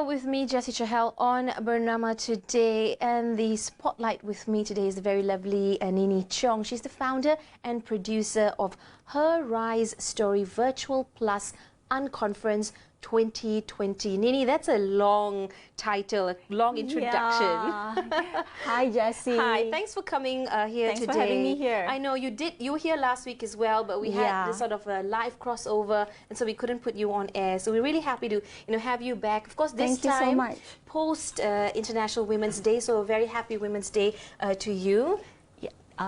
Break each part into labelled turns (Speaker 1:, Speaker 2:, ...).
Speaker 1: with me, Jessie Chahal, on Bernama today, and the spotlight with me today is the very lovely Nini Chong. She's the founder and producer of Her Rise Story Virtual Plus UnConference 2020. Nini, that's a long title, a long introduction.
Speaker 2: Yeah. Hi, Jessie.
Speaker 1: Hi, thanks for coming here
Speaker 2: Thanks
Speaker 1: today.
Speaker 2: for having me here.
Speaker 1: I know you were here last week as well, but we had this sort of a live crossover, and so we couldn't put you on air. So we're really happy to have you back. Of course, this
Speaker 2: Thank you so much.
Speaker 1: post International Women's Day, so a very happy Women's Day to you.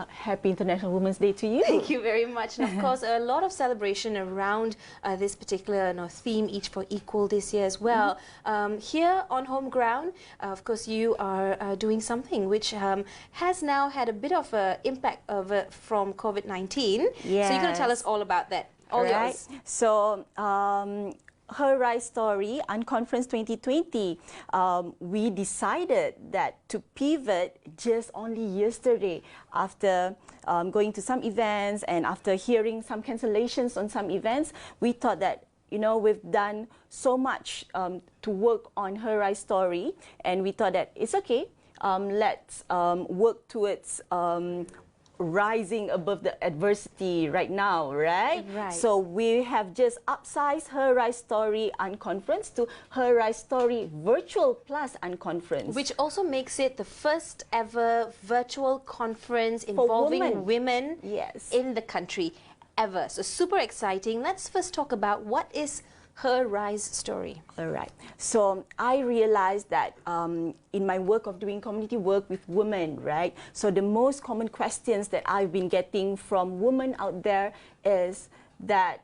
Speaker 2: Happy International Women's Day to you.
Speaker 1: Thank you very much. And of course, a lot of celebration around this particular theme, Each for Equal, this year as well. Here on home ground, of course, you are doing something which has now had a bit of an impact from COVID-19.
Speaker 2: Yes.
Speaker 1: So you're going to tell us all about that. All yours.
Speaker 2: So, Her Rise Story, UnConference 2020, we decided that to pivot just only yesterday after going to some events and after hearing some cancellations on some events. We thought that, we've done so much to work on Her Rise Story, and we thought that it's okay, let's work towards rising above the adversity right now, right? So we have just upsized Her Rise Story UnConference to Her Rise Story Virtual Plus UnConference,
Speaker 1: which also makes it the first ever virtual conference involving women in the country ever. So super exciting. Let's first talk about what is Her Rise Story.
Speaker 2: All right. So I realized that in my work of doing community work with women, right? So the most common questions that I've been getting from women out there is that,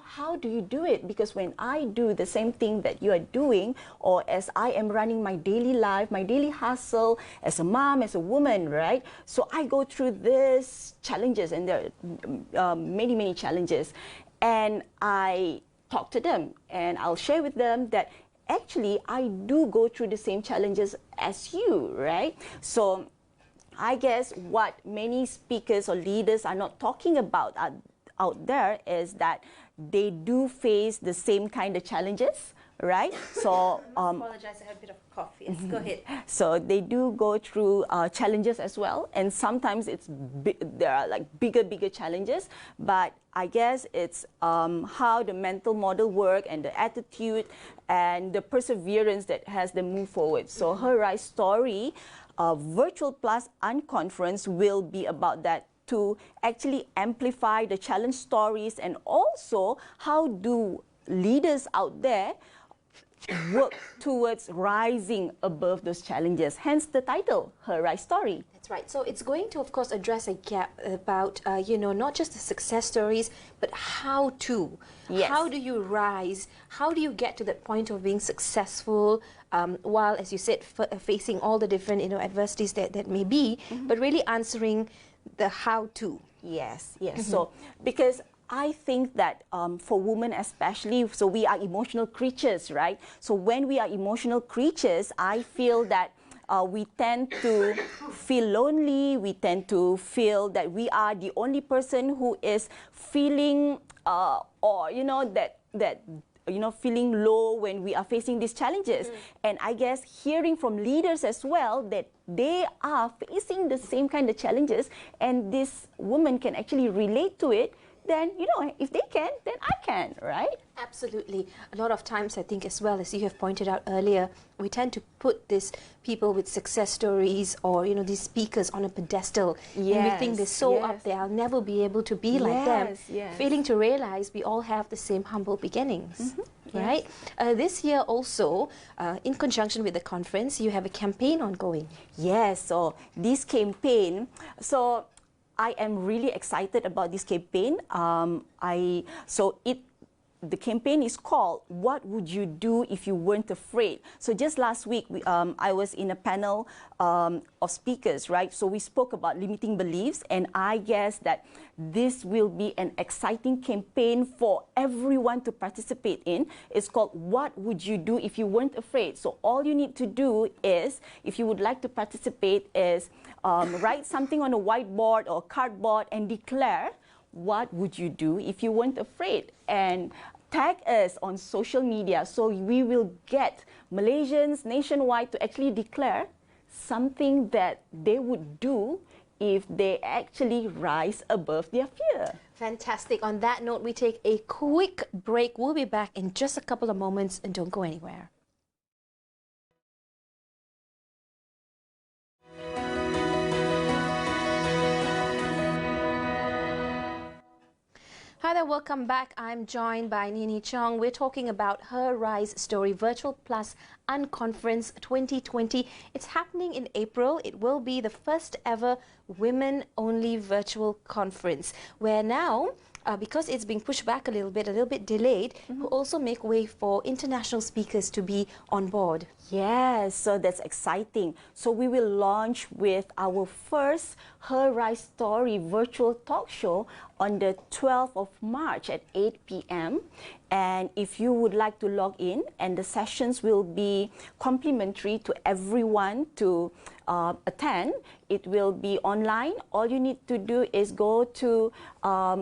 Speaker 2: how do you do it? Because when I do the same thing that you are doing, or as I am running my daily life, my daily hustle as a mom, as a woman, right? So I go through these challenges, and there are many, many challenges. And I talk to them, and I'll share with them that actually I do go through the same challenges as you, right? So I guess what many speakers or leaders are not talking about out there is that they do face the same kind of challenges, right? So
Speaker 1: I apologize, I have a bit of cough. Yes, go ahead.
Speaker 2: So they do go through challenges as well, and sometimes there are like bigger challenges, but I guess it's how the mental model work and the attitude and the perseverance that has them move forward. So Her Rise Story Virtual Plus UnConference will be about that, to actually amplify the challenge stories, and also how do leaders out there work towards rising above those challenges. Hence the title, Her Rise Story.
Speaker 1: That's right. So it's going to, of course, address a gap about, not just the success stories, but how to.
Speaker 2: Yes.
Speaker 1: How do you rise? How do you get to that point of being successful while, as you said, facing all the different adversities that may be, but really answering the how to.
Speaker 2: Yes. So, because I think that for women especially, so we are emotional creatures, right? So when we are emotional creatures, I feel that we tend to feel lonely, we tend to feel that we are the only person who is feeling, feeling low when we are facing these challenges. And I guess hearing from leaders as well that they are facing the same kind of challenges, and this woman can actually relate to it, then, if they can, then I can, right?
Speaker 1: Absolutely. A lot of times, I think, as well, as you have pointed out earlier, we tend to put these people with success stories or, these speakers on a pedestal. And we think they're so up there, I'll never be able to be like them. Failing to realize we all have the same humble beginnings, right? This year also, in conjunction with the conference, you have a campaign ongoing.
Speaker 2: Yes, so this campaign, I am really excited about this campaign. The campaign is called "What Would You Do If You Weren't Afraid?" So just last week, I was in a panel of speakers, right? So we spoke about limiting beliefs, and I guess that this will be an exciting campaign for everyone to participate in. It's called "What Would You Do If You Weren't Afraid?" So all you need to do is, if you would like to participate, is write something on a whiteboard or cardboard and declare what would you do if you weren't afraid, and tag us on social media. So we will get Malaysians nationwide to actually declare something that they would do if they actually rise above their fear.
Speaker 1: Fantastic. On that note, we take a quick break. We'll be back in just a couple of moments, and don't go anywhere. Hi there, welcome back. I'm joined by Nini Chong. We're talking about Her Rise Story Virtual Plus UnConference 2020. It's happening in April. It will be the first ever women-only virtual conference, where now, because it's being pushed back a little bit delayed, will also make way for international speakers to be on board.
Speaker 2: Yes, so that's exciting. So we will launch with our first Her Rise Story virtual talk show on the 12th of March at 8 p.m. And if you would like to log in, and the sessions will be complimentary to everyone to attend, it will be online. All you need to do is go to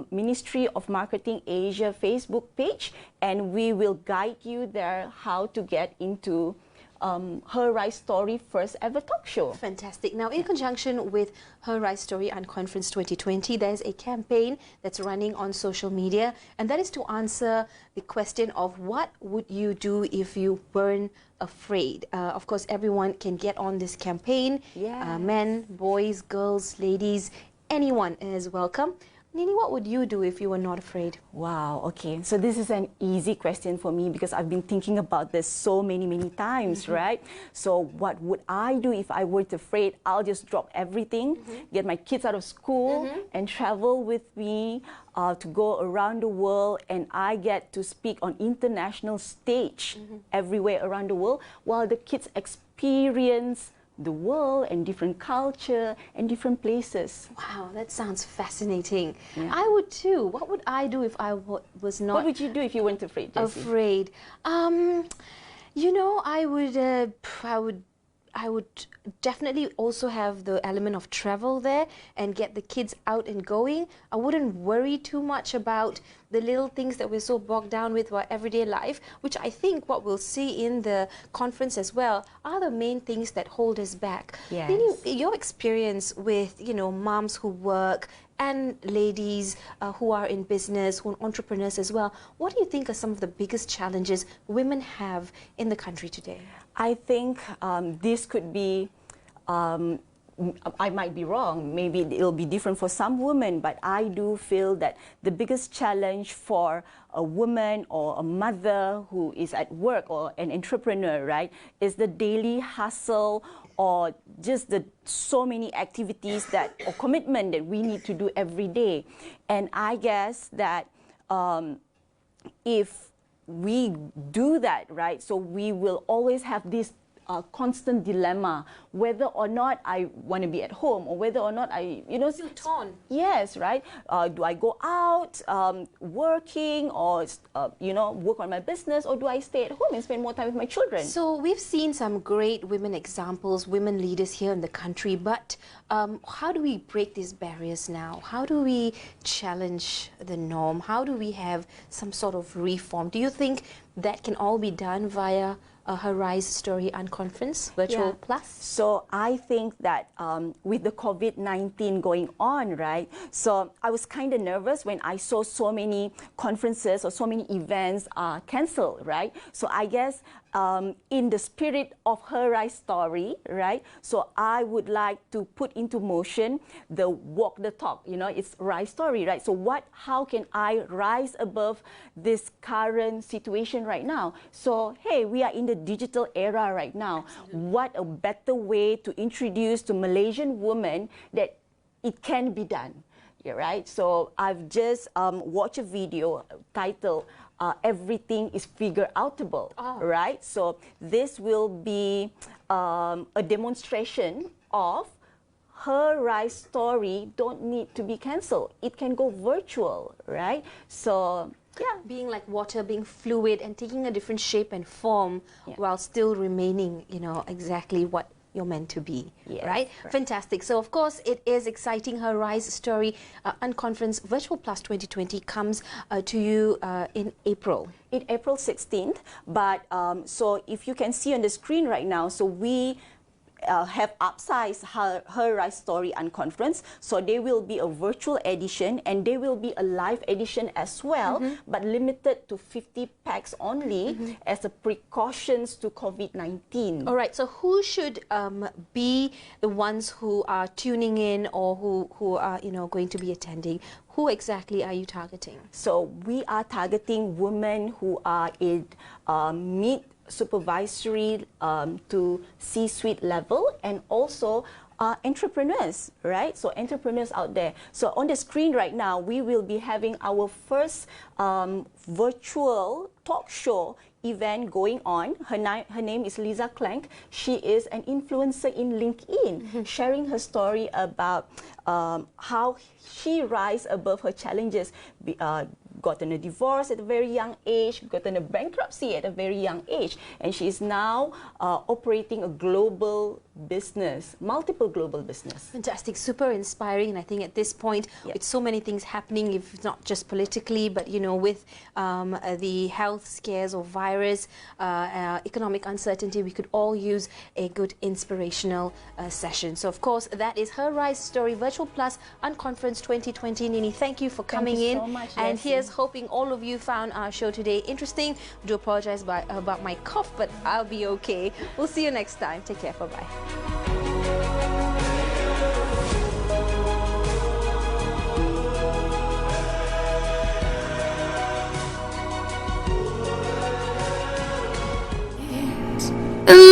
Speaker 2: Ministry of Marketing Asia Facebook page, and we will guide you there how to get into Her Rise Story first ever talk show.
Speaker 1: Fantastic. Now, in conjunction with Her Rise Story UnConference 2020, there's a campaign that's running on social media, and that is to answer the question of what would you do if you weren't afraid. Of course, everyone can get on this campaign.
Speaker 2: Yes.
Speaker 1: Men, boys, girls, ladies, anyone is welcome. Nini, what would you do if you were not afraid?
Speaker 2: Wow, okay. So this is an easy question for me because I've been thinking about this so many times, right? So what would I do if I weren't afraid? I'll just drop everything, get my kids out of school and travel with me to go around the world, and I get to speak on international stage everywhere around the world while the kids experience the world and different culture and different places.
Speaker 1: Wow, that sounds fascinating.
Speaker 2: Yeah.
Speaker 1: I would too. What would I do if I was not
Speaker 2: What would you do if you weren't afraid, Jessie?
Speaker 1: afraid? You know, I would definitely also have the element of travel there and get the kids out and going. I wouldn't worry too much about the little things that we're so bogged down with our everyday life, which I think what we'll see in the conference as well are the main things that hold us back.
Speaker 2: Yes.
Speaker 1: Nini, your experience with, you know, moms who work and ladies who are in business, who are entrepreneurs as well, what do you think are some of the biggest challenges women have in the country today?
Speaker 2: I think this could be, I might be wrong, maybe it'll be different for some women, but I do feel that the biggest challenge for a woman or a mother who is at work or an entrepreneur, right, is the daily hustle or just the so many activities that or commitment that we need to do every day. And I guess that if we do that, right, so we will always have this constant dilemma whether or not I want to be at home or whether or not I, you know,
Speaker 1: Still torn.
Speaker 2: Yes, right. Do I go out working or you know, work on my business, or do I stay at home and spend more time with my children?
Speaker 1: So we've seen some great women examples, women leaders here in the country, but how do we break these barriers now? How do we challenge the norm? How do we have some sort of reform? Do you think that can all be done via Her Rise Story UnConference Virtual Plus?
Speaker 2: So I think that with the COVID-19 going on, right, so I was kind of nervous when I saw so many conferences or so many events are cancelled, right? So I guess in the spirit of Her Rise Story, right, so I would like to put into motion the walk the talk, you know, it's Rise Story, right? So how can I rise above this current situation right now? So hey, we are in the digital era right now. Absolutely. What a better way to introduce to Malaysian women that it can be done, yeah, right? So I've just watched a video titled Everything is Figure Outable, right? So this will be a demonstration of Her Rise Story don't need to be cancelled. It can go virtual, right? So yeah,
Speaker 1: being like water, being fluid and taking a different shape and form while still remaining, you know, exactly what you're meant to be.
Speaker 2: Yes,
Speaker 1: right? Fantastic. So of course it is exciting. Her Rise story, UnConference Virtual Plus 2020 comes to you in April.
Speaker 2: In April 16th, but so if you can see on the screen right now, so we have upsized her Rise Story UnConference. So there will be a virtual edition and there will be a live edition as well, but limited to 50 packs only as a precautions to COVID-19.
Speaker 1: All right, so who should be the ones who are tuning in or who are going to be attending? Who exactly are you targeting?
Speaker 2: So we are targeting women who are in mid supervisory to C-suite level, and also entrepreneurs, right? So entrepreneurs out there. So on the screen right now, we will be having our first virtual talk show event going on. Her name is Lisa Clank. She is an influencer in LinkedIn, sharing her story about how she rise above her challenges, gotten a divorce at a very young age, gotten a bankruptcy at a very young age, and she is now operating a global business, multiple global business.
Speaker 1: Fantastic, super inspiring, and I think at this point, with so many things happening, if not just politically, but with the health scares or virus, economic uncertainty, we could all use a good inspirational session. So of course, that is Her Rise Story Virtual Plus UnConference 2020. Nini, thank you for coming in.
Speaker 2: So much,
Speaker 1: and
Speaker 2: Jessie.
Speaker 1: here's hoping all of you found our show today interesting. I do apologize about my cough, but I'll be okay. We'll see you next time. Take care. Bye-bye.
Speaker 3: And